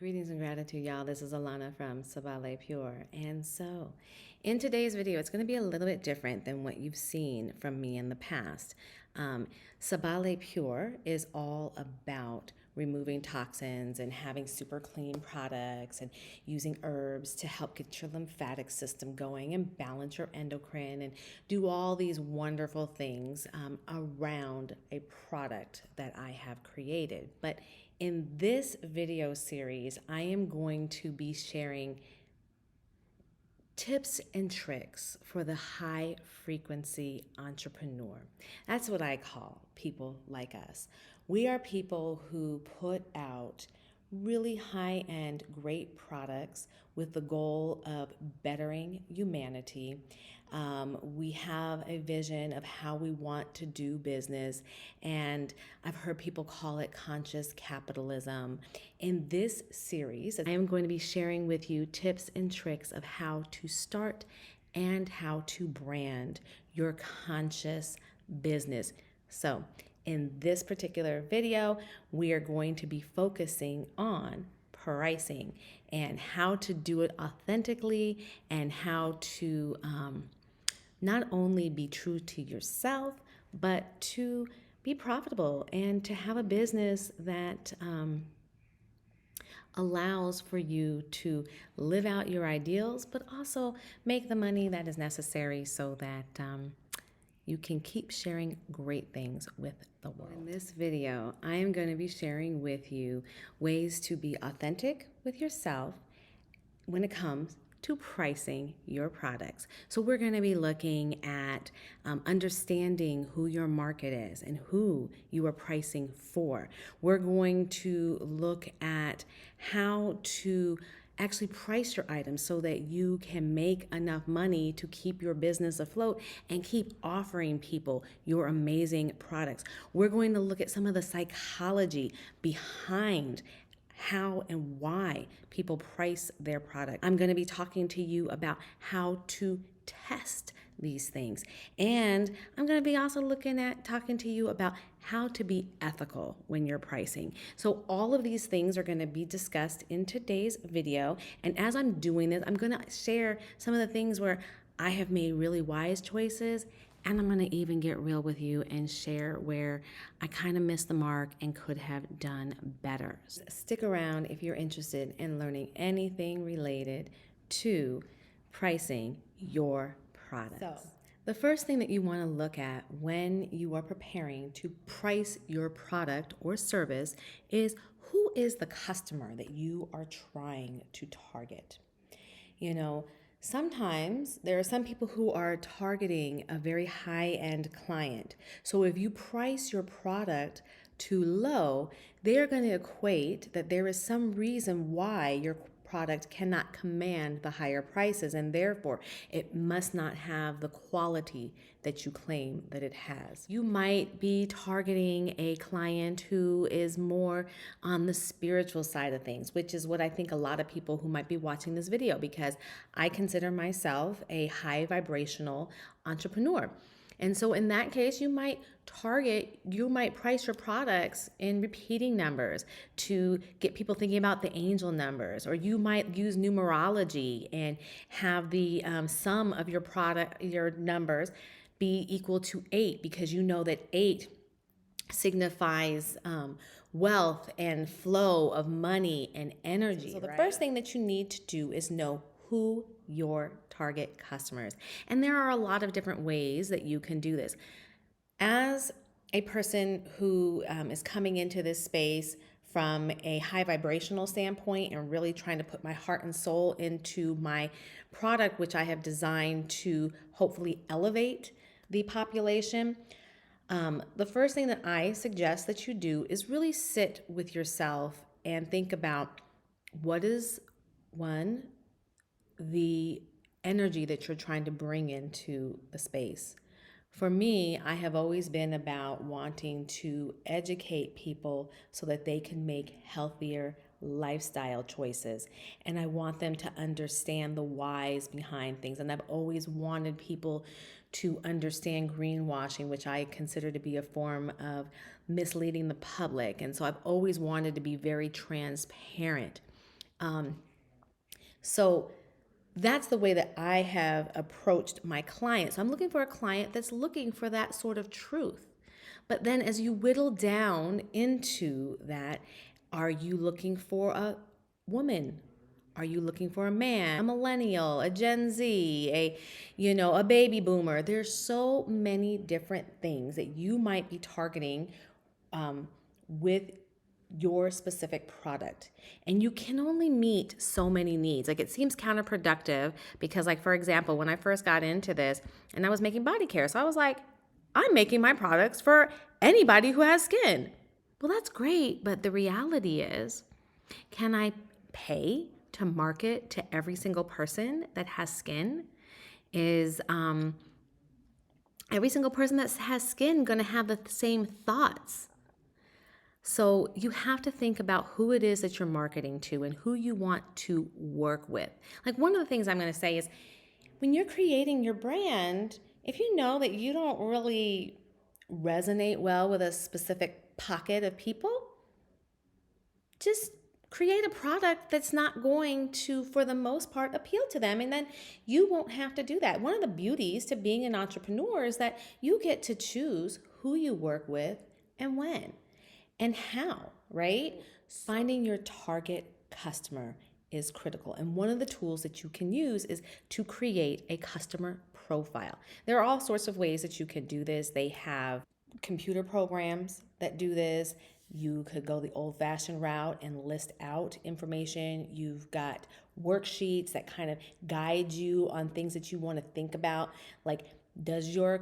Greetings and gratitude, y'all. This is Alana from Sabale Pure. And so, in today's video, it's going to be a little bit different than what you've seen from me in the past. Sabale Pure is all about removing toxins and having super clean products and using herbs to help get your lymphatic system going and balance your endocrine and do all these wonderful things around a product that I have created. But in this video series, I am going to be sharing tips and tricks for the high frequency entrepreneur. That's what I call people like us. We are people who put out really high end, great products with the goal of bettering humanity. We have a vision of how we want to do business, and I've heard people call it conscious capitalism. In this series, I am going to be sharing with you tips and tricks of how to start and how to brand your conscious business. So, in this particular video, we are going to be focusing on pricing and how to do it authentically and how to not only be true to yourself, but to be profitable and to have a business that allows for you to live out your ideals, but also make the money that is necessary so that you can keep sharing great things with the world. In this video, I am going to be sharing with you ways to be authentic with yourself when it comes to pricing your products. So we're going to be looking at understanding who your market is and who you are pricing for. We're going to look at how to actually price your items so that you can make enough money to keep your business afloat and keep offering people your amazing products. We're going to look at some of the psychology behind how and why people price their product. I'm going to be talking to you about how to test these things. And I'm going to be also talking to you about how to be ethical when you're pricing. So all of these things are going to be discussed in today's video. And as I'm doing this, I'm going to share some of the things where I have made really wise choices, and I'm going to even get real with you and share where I kind of missed the mark and could have done better. Stick around if you're interested in learning anything related to pricing your products. So, the first thing that you want to look at when you are preparing to price your product or service is who is the customer that you are trying to target. You know, sometimes there are some people who are targeting a very high-end client. So if you price your product too low, they're going to equate that there is some reason why your product cannot command the higher prices, and therefore it must not have the quality that you claim that it has. You might be targeting a client who is more on the spiritual side of things, which is what I think a lot of people who might be watching this video, because I consider myself a high vibrational entrepreneur. And so in that case, you might price your products in repeating numbers to get people thinking about the angel numbers, or you might use numerology and have the sum of your numbers be equal to 8, because you know that 8 signifies wealth and flow of money and energy. So the first thing that you need to do is know who your target customers. And there are a lot of different ways that you can do this. As a person who is coming into this space from a high vibrational standpoint and really trying to put my heart and soul into my product, which I have designed to hopefully elevate the population, the first thing that I suggest that you do is really sit with yourself and think about what is, one, the energy that you're trying to bring into the space. For me, I have always been about wanting to educate people so that they can make healthier lifestyle choices. And I want them to understand the whys behind things. And I've always wanted people to understand greenwashing, which I consider to be a form of misleading the public. And so I've always wanted to be very transparent So that's the way that I have approached my clients. So I'm looking for a client that's looking for that sort of truth. But then as you whittle down into that, are you looking for a woman? Are you looking for a man, a millennial, a Gen Z, a baby boomer? There's so many different things that you might be targeting with your specific product. And you can only meet so many needs. Like, it seems counterproductive because, like, for example, when I first got into this and I was making body care, so I was like, I'm making my products for anybody who has skin. Well, that's great, but the reality is, can I pay to market to every single person that has skin? Is every single person that has skin going to have the same thoughts? So you have to think about who it is that you're marketing to and who you want to work with. Like, one of the things I'm going to say is, when you're creating your brand, if you know that you don't really resonate well with a specific pocket of people, just create a product that's not going to, for the most part, appeal to them. And then you won't have to do that. One of the beauties to being an entrepreneur is that you get to choose who you work with and when and how, right? Finding your target customer is critical. And one of the tools that you can use is to create a customer profile. There are all sorts of ways that you can do this. They have computer programs that do this. You could go the old fashioned route and list out information. You've got worksheets that kind of guide you on things that you want to think about. Like, does your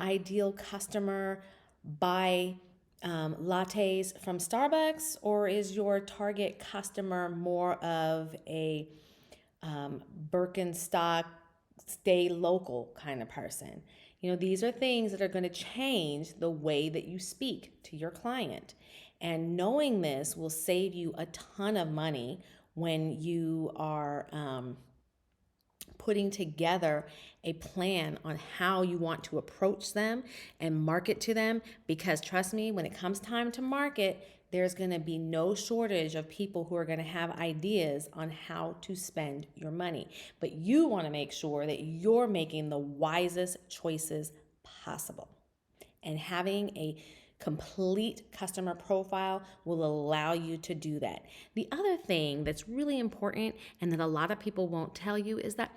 ideal customer buy lattes from Starbucks, or is your target customer more of a Birkenstock, stay local kind of person? These are things that are going to change the way that you speak to your client. And knowing this will save you a ton of money when you are putting together a plan on how you want to approach them and market to them. Because trust me, when it comes time to market, there's going to be no shortage of people who are going to have ideas on how to spend your money. But you want to make sure that you're making the wisest choices possible. And having a complete customer profile will allow you to do that. The other thing that's really important and that a lot of people won't tell you is that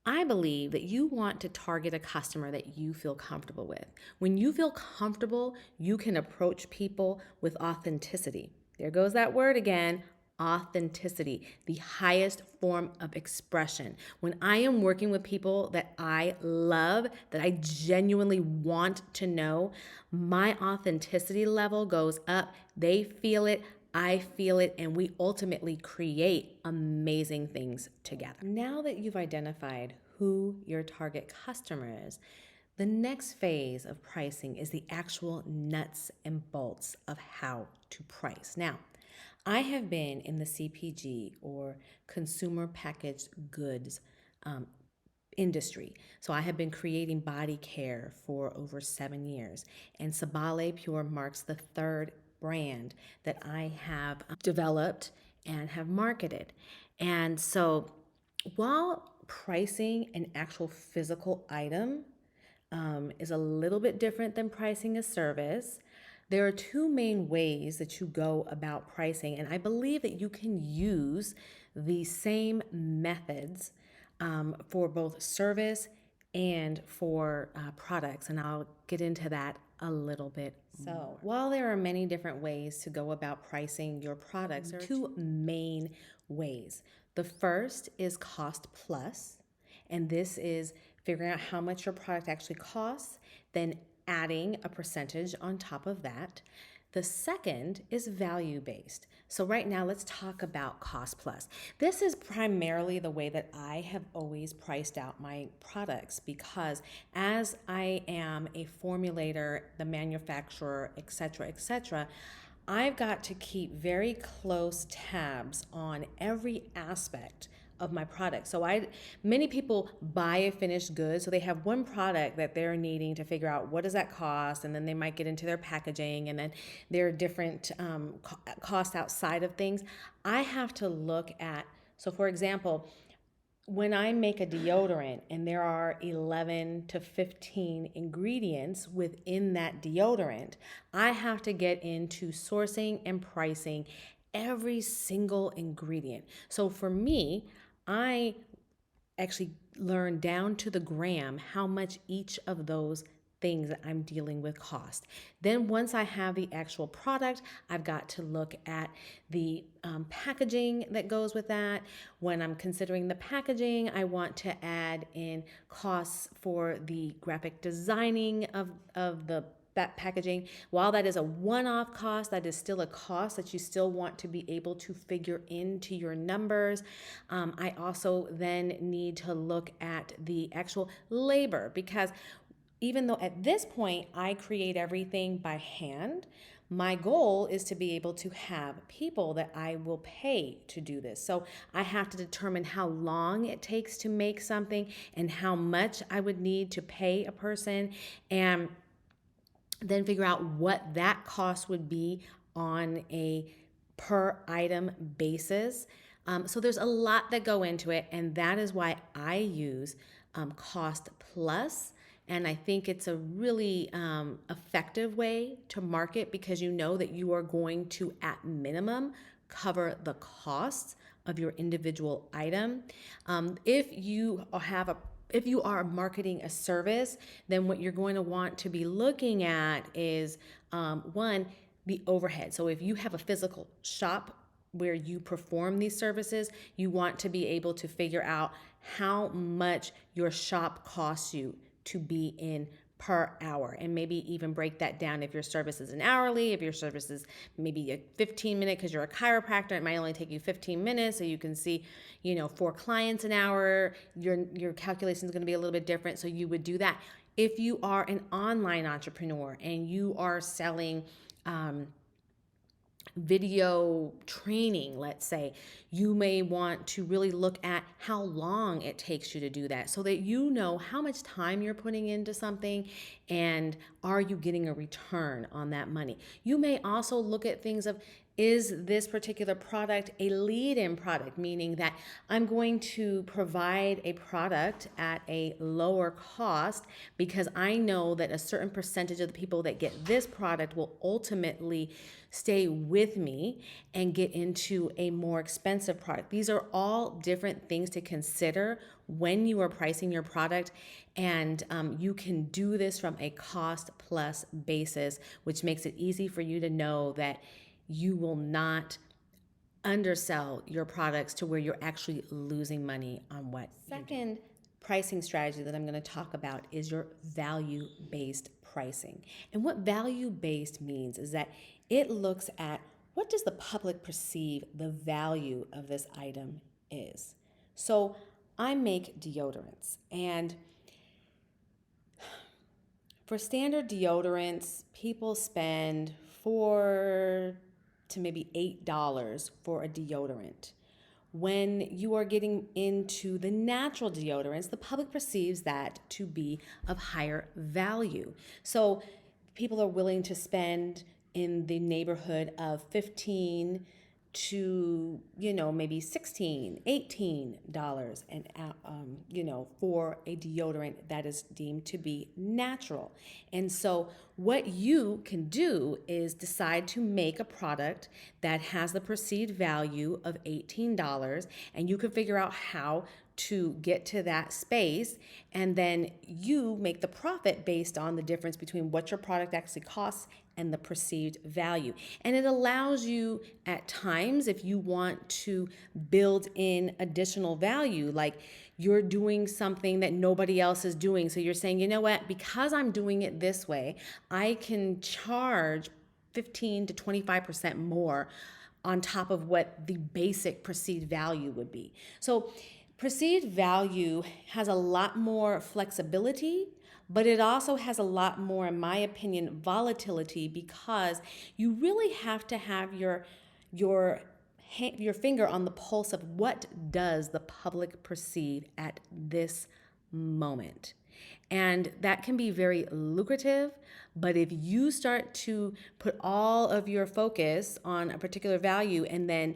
I believe that you want to target a customer that you feel comfortable with. When you feel comfortable, you can approach people with authenticity. There goes that word again, authenticity, the highest form of expression. When I am working with people that I love, that I genuinely want to know, my authenticity level goes up. They feel it, I feel it, and we ultimately create amazing things together. Now that you've identified who your target customer is, the next phase of pricing is the actual nuts and bolts of how to price. Now, I have been in the CPG, or consumer packaged goods, industry. So I have been creating body care for over 7 years, and Sabale Pure marks the third brand that I have developed and have marketed. And so, while pricing an actual physical item is a little bit different than pricing a service, there are two main ways that you go about pricing, and I believe that you can use the same methods for both service and for products, and I'll get into that a little bit. So, while there are many different ways to go about pricing your products, there are two main ways. The first is cost plus, and this is figuring out how much your product actually costs, then adding a percentage on top of that. The second is value based. So, right now, let's talk about cost plus. This is primarily the way that I have always priced out my products, because as I am a formulator, the manufacturer, etc., I've got to keep very close tabs on every aspect of my product. So many people buy a finished good, so they have one product that they're needing to figure out what does that cost, and then they might get into their packaging, and then there are different costs outside of things. I have to look at, so for example, when I make a deodorant and there are 11 to 15 ingredients within that deodorant, I have to get into sourcing and pricing every single ingredient. So for me, I actually learn down to the gram how much each of those things that I'm dealing with cost. Then once I have the actual product, I've got to look at the packaging that goes with that. When I'm considering the packaging, I want to add in costs for the graphic designing of that packaging. While that is a one-off cost, that is still a cost that you still want to be able to figure into your numbers. I also then need to look at the actual labor, because even though at this point I create everything by hand, my goal is to be able to have people that I will pay to do this. So I have to determine how long it takes to make something and how much I would need to pay a person, and then figure out what that cost would be on a per item basis. So there's a lot that go into it, and that is why I use cost plus. And I think it's a really effective way to market, because you know that you are going to, at minimum, cover the costs of your individual item. If you are marketing a service, then what you're going to want to be looking at is one, the overhead. So if you have a physical shop where you perform these services, you want to be able to figure out how much your shop costs you to be in per hour, and maybe even break that down. If your service is an hourly, if your service is maybe a 15-minute, because you're a chiropractor, it might only take you 15 minutes, so you can see, 4 clients an hour, your calculation is going to be a little bit different, so you would do that. If you are an online entrepreneur and you are selling video training, let's say, you may want to really look at how long it takes you to do that, so that you know how much time you're putting into something and are you getting a return on that money. You may also look at things of, is this particular product a lead-in product, meaning that I'm going to provide a product at a lower cost because I know that a certain percentage of the people that get this product will ultimately stay with me and get into a more expensive product. These are all different things to consider when you are pricing your product, and you can do this from a cost plus basis, which makes it easy for you to know that you will not undersell your products to where you're actually losing money on what. Second pricing strategy that I'm going to talk about is your value-based pricing. And what value-based means is that it looks at, what does the public perceive the value of this item is. So I make deodorants, and for standard deodorants, people spend $4 to maybe $8 for a deodorant. When you are getting into the natural deodorants, the public perceives that to be of higher value. So people are willing to spend in the neighborhood of 15 to maybe $16, $18 and for a deodorant that is deemed to be natural. And so what you can do is decide to make a product that has the perceived value of $18, and you can figure out how to get to that space, and then you make the profit based on the difference between what your product actually costs and the perceived value. And it allows you at times, if you want to build in additional value, like you're doing something that nobody else is doing. So you're saying, you know what, because I'm doing it this way, I can charge 15 to 25% more on top of what the basic perceived value would be. So perceived value has a lot more flexibility, but it also has a lot more, in my opinion, volatility, because you really have to have your your finger on the pulse of what does the public perceive at this moment. And that can be very lucrative, but if you start to put all of your focus on a particular value and then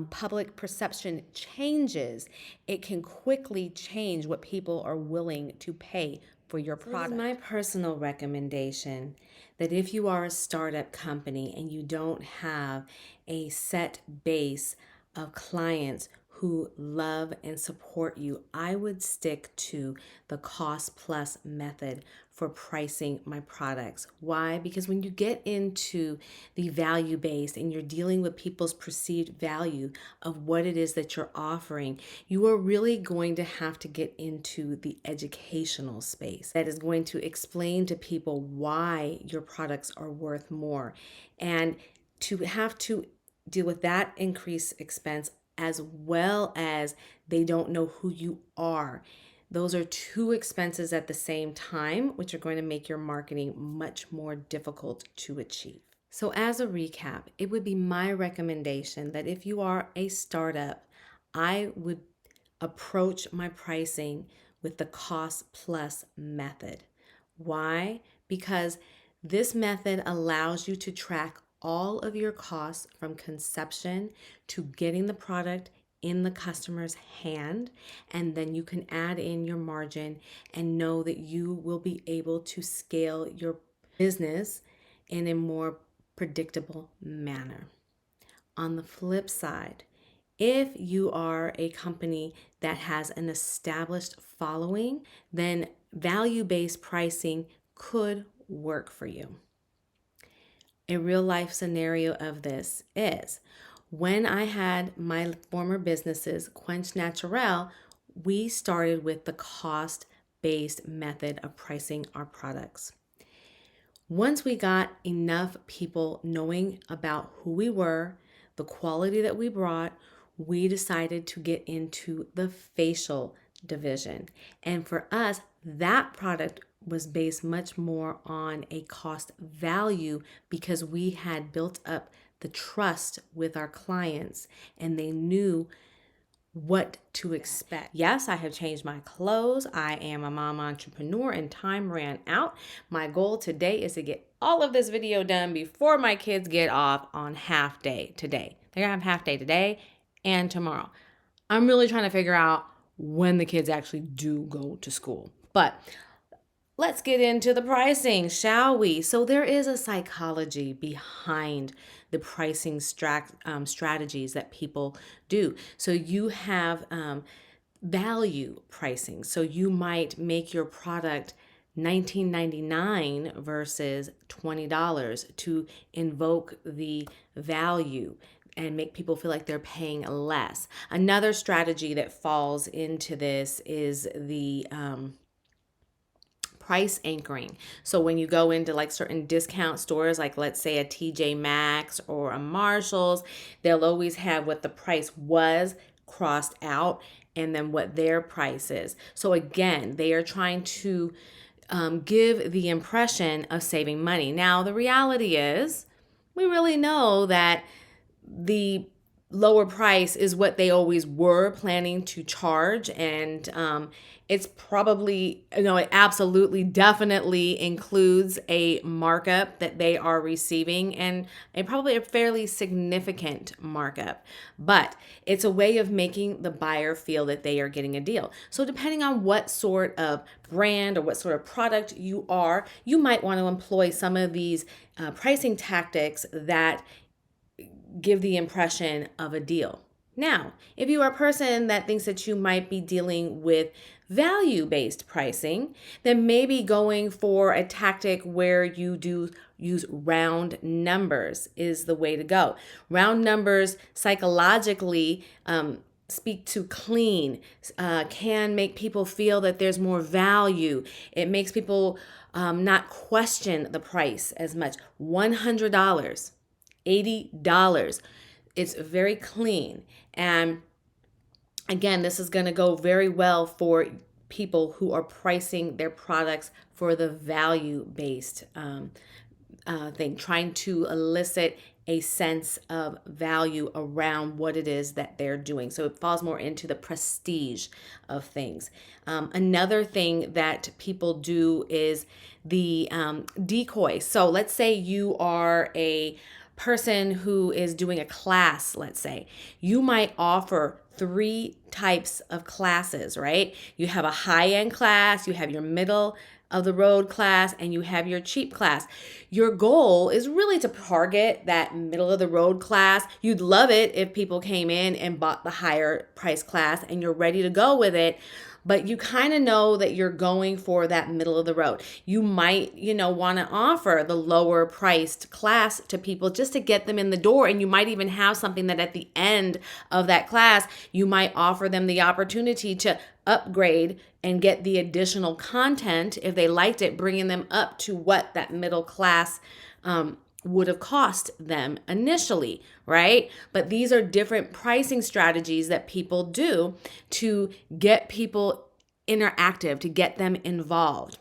public perception changes, it can quickly change what people are willing to pay for your product. This is my personal recommendation that if you are a startup company and you don't have a set base of clients who love and support you, I would stick to the cost plus method for pricing my products. Why? Because when you get into the value based and you're dealing with people's perceived value of what it is that you're offering, you are really going to have to get into the educational space that is going to explain to people why your products are worth more. And to have to deal with that increased expense as well as they don't know who you are. Those are two expenses at the same time, which are going to make your marketing much more difficult to achieve. So as a recap, it would be my recommendation that if you are a startup, I would approach my pricing with the cost plus method. Why? Because this method allows you to track all of your costs from conception to getting the product in the customer's hand, and then you can add in your margin and know that you will be able to scale your business in a more predictable manner. On the flip side, if you are a company that has an established following, then value-based pricing could work for you. A real life scenario of this is when I had my former businesses, Quench Naturel, we started with the cost-based method of pricing our products. Once we got enough people knowing about who we were, the quality that we brought, we decided to get into the facial division. And for us, that product was based much more on a cost value because we had built up the trust with our clients and they knew what to expect. Yes, I have changed my clothes. I am a mom entrepreneur and time ran out. My goal today is to get all of this video done before my kids get off on half day today. They're gonna have half day today and tomorrow. I'm really trying to figure out when the kids actually do go to school. But let's get into the pricing, shall we? So there is a psychology behind the pricing strategies that people do. So you have value pricing. So you might make your product $19.99 versus $20 to invoke the value and make people feel like they're paying less. Another strategy that falls into this is the price anchoring. So when you go into like certain discount stores, like let's say a TJ Maxx or a Marshall's, they'll always have what the price was crossed out and then what their price is. So again, they are trying to give the impression of saving money. Now, the reality is we really know that the lower price is what they always were planning to charge, and it's probably, it absolutely definitely includes a markup that they are receiving, and probably a fairly significant markup, but it's a way of making the buyer feel that they are getting a deal. So depending on what sort of brand or what sort of product you are, you might want to employ some of these pricing tactics that give the impression of a deal. Now, if you are a person that thinks that you might be dealing with value-based pricing, then maybe going for a tactic where you do use round numbers is the way to go. Round numbers psychologically speak to clean, can make people feel that there's more value. It makes people not question the price as much. $100. $80. It's very clean. And again, this is going to go very well for people who are pricing their products for the value-based thing, trying to elicit a sense of value around what it is that they're doing. So it falls more into the prestige of things. Another thing that people do is the decoy. So let's say you are a person who is doing a class, let's say, you might offer three types of classes, right? You have a high-end class, you have your middle of the road class, and you have your cheap class. Your goal is really to target that middle of the road class. You'd love it if people came in and bought the higher price class and you're ready to go with it, but you kind of know that you're going for that middle of the road. You might, want to offer the lower priced class to people just to get them in the door. And you might even have something that at the end of that class, you might offer them the opportunity to upgrade and get the additional content if they liked it, bringing them up to what that middle class would have cost them initially, right? But these are different pricing strategies that people do to get people interactive, to get them involved.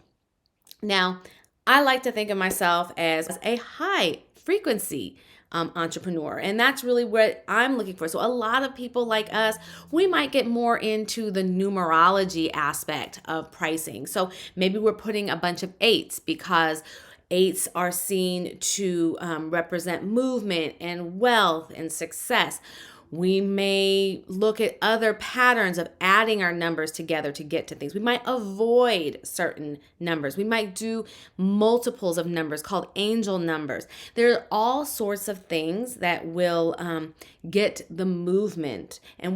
Now, I like to think of myself as a high frequency entrepreneur, and that's really what I'm looking for. So a lot of people like us, we might get more into the numerology aspect of pricing. So maybe we're putting a bunch of eights because eights are seen to represent movement and wealth and success. We may look at other patterns of adding our numbers together to get to things. We might avoid certain numbers. We might do multiples of numbers called angel numbers. There are all sorts of things that will get the movement. And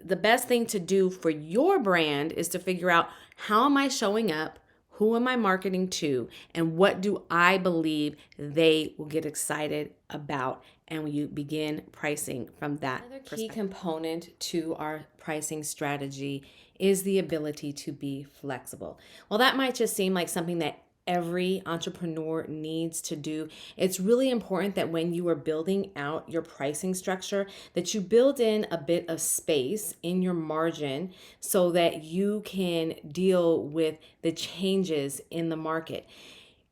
the best thing to do for your brand is to figure out, how am I showing up? Who am I marketing to? And what do I believe they will get excited about? And you begin pricing from that. Another key component to our pricing strategy is the ability to be flexible. Well, that might just seem like something that every entrepreneur needs to do. It's really important that when you are building out your pricing structure, that you build in a bit of space in your margin so that you can deal with the changes in the market.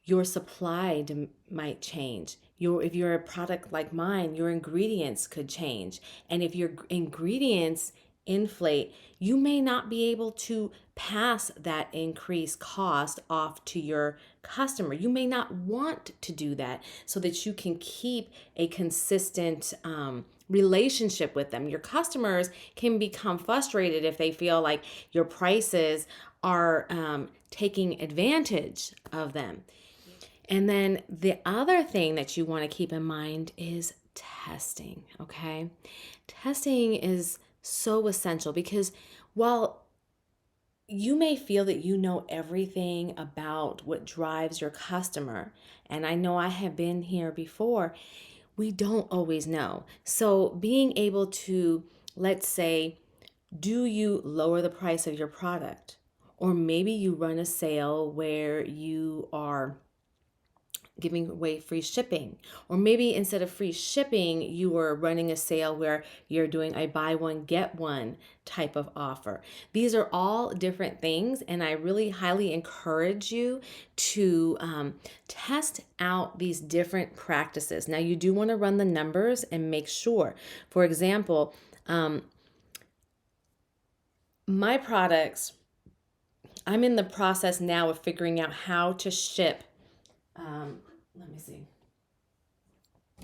Your supply might change. If you're a product like mine, your ingredients could change. And if your ingredients inflate, you may not be able to pass that increased cost off to your customer. You may not want to do that so that you can keep a consistent relationship with them. Your customers can become frustrated if they feel like your prices are taking advantage of them. And then the other thing that you want to keep in mind is testing, okay? Testing is so essential because while you may feel that you know everything about what drives your customer, and I know I have been here before, we don't always know. So being able to, let's say, do you lower the price of your product? Or maybe you run a sale where you are giving away free shipping. Or maybe instead of free shipping, you are running a sale where you're doing a buy one, get one type of offer. These are all different things, and I really highly encourage you to test out these different practices. Now, you do want to run the numbers and make sure. For example, my products, I'm in the process now of figuring out how to ship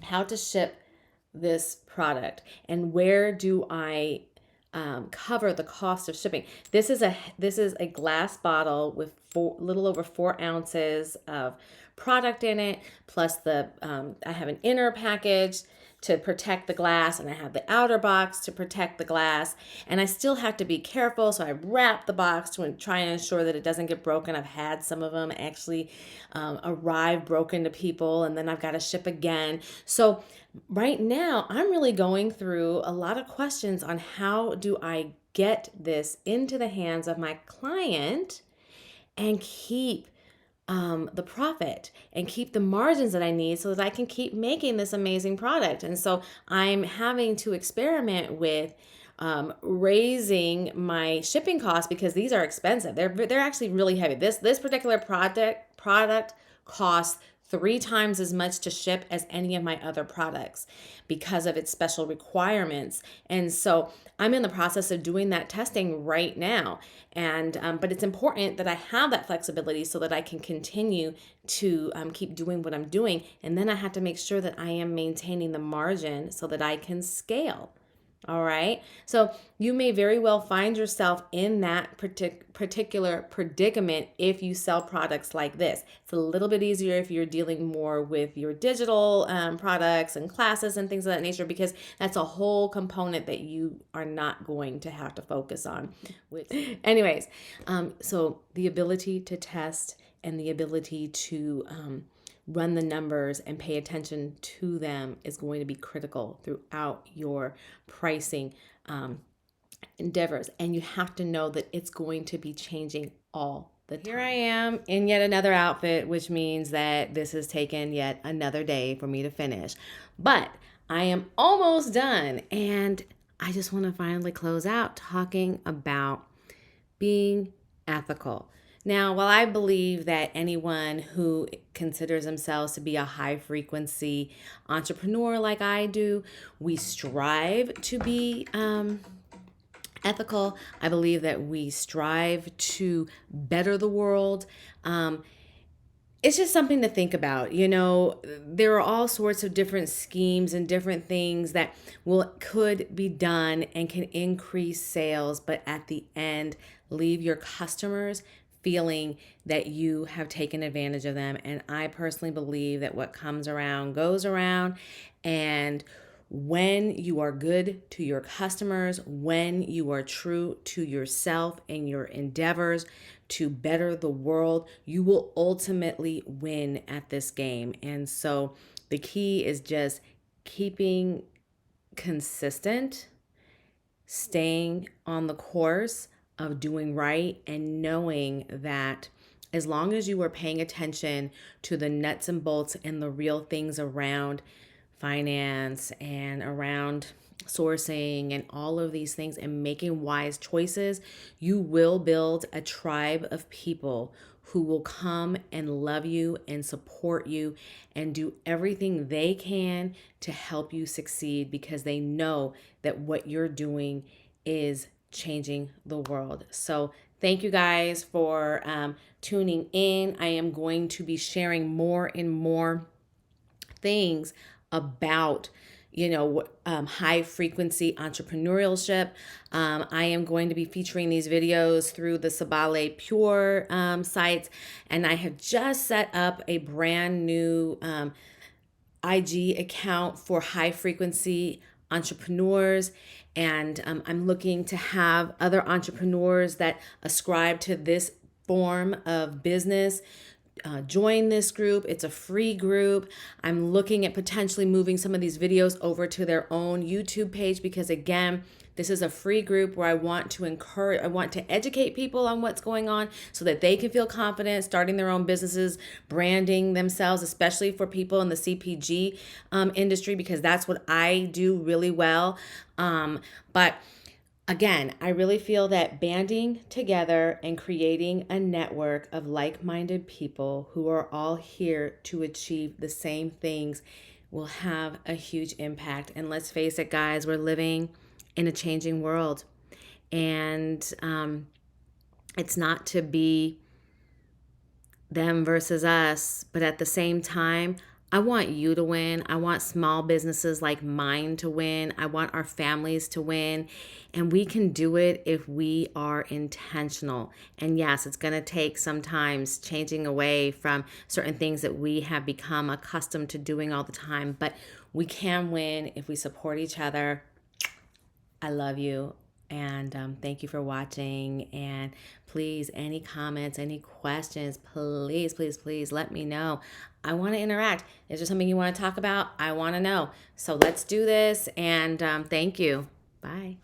how to ship this product and where do I cover the cost of shipping. This is a glass bottle with little over 4 ounces of product in it, plus I have an inner package to protect the glass, and I have the outer box to protect the glass, and I still have to be careful, so I wrap the box to try and ensure that it doesn't get broken. I've had some of them actually arrive broken to people, and then I've got to ship again. So right now, I'm really going through a lot of questions on how do I get this into the hands of my client and keep the profit and keep the margins that I need so that I can keep making this amazing product. And so I'm having to experiment with raising my shipping costs because these are expensive. They're actually really heavy. This particular product costs 3 times as much to ship as any of my other products because of its special requirements. And so I'm in the process of doing that testing right now. And but it's important that I have that flexibility so that I can continue to keep doing what I'm doing. And then I have to make sure that I am maintaining the margin so that I can scale. All right. So you may very well find yourself in that particular predicament if you sell products like this. It's a little bit easier if you're dealing more with your digital products and classes and things of that nature, because that's a whole component that you are not going to have to focus on. Anyways, so the ability to test and the ability to run the numbers and pay attention to them is going to be critical throughout your pricing endeavors. And you have to know that it's going to be changing all the time. Here I am in yet another outfit, which means that this has taken yet another day for me to finish. But I am almost done. And I just want to finally close out talking about being ethical. Now, while I believe that anyone who considers themselves to be a high frequency entrepreneur like I do, we strive to be ethical. I believe that we strive to better the world. It's just something to think about. You know, there are all sorts of different schemes and different things that could be done and can increase sales, but at the end, leave your customers feeling that you have taken advantage of them. And I personally believe that what comes around goes around. And when you are good to your customers, when you are true to yourself and your endeavors to better the world, you will ultimately win at this game. And so the key is just keeping consistent, staying on the course of doing right, and knowing that as long as you are paying attention to the nuts and bolts and the real things around finance and around sourcing and all of these things and making wise choices, you will build a tribe of people who will come and love you and support you and do everything they can to help you succeed, because they know that what you're doing is changing the world. So thank you guys for tuning in. I am going to be sharing more and more things about high frequency entrepreneurship. I am going to be featuring these videos through the Sabale Pure sites, and I have just set up a brand new IG account for high frequency entrepreneurs. And I'm looking to have other entrepreneurs that ascribe to this form of business join this group. It's a free group. I'm looking at potentially moving some of these videos over to their own YouTube page, because again, this is a free group where I want to educate people on what's going on so that they can feel confident starting their own businesses, branding themselves, especially for people in the CPG industry, because that's what I do really well. But again, I really feel that banding together and creating a network of like-minded people who are all here to achieve the same things will have a huge impact. And let's face it, guys, we're living in a changing world. And it's not to be them versus us, but at the same time, I want you to win. I want small businesses like mine to win. I want our families to win. And we can do it if we are intentional. And yes, it's going to take sometimes changing away from certain things that we have become accustomed to doing all the time. But we can win if we support each other. I love you. And thank you for watching. And please, any comments, any questions, please, please, please let me know. I want to interact. Is there something you want to talk about? I want to know. So let's do this. And thank you. Bye.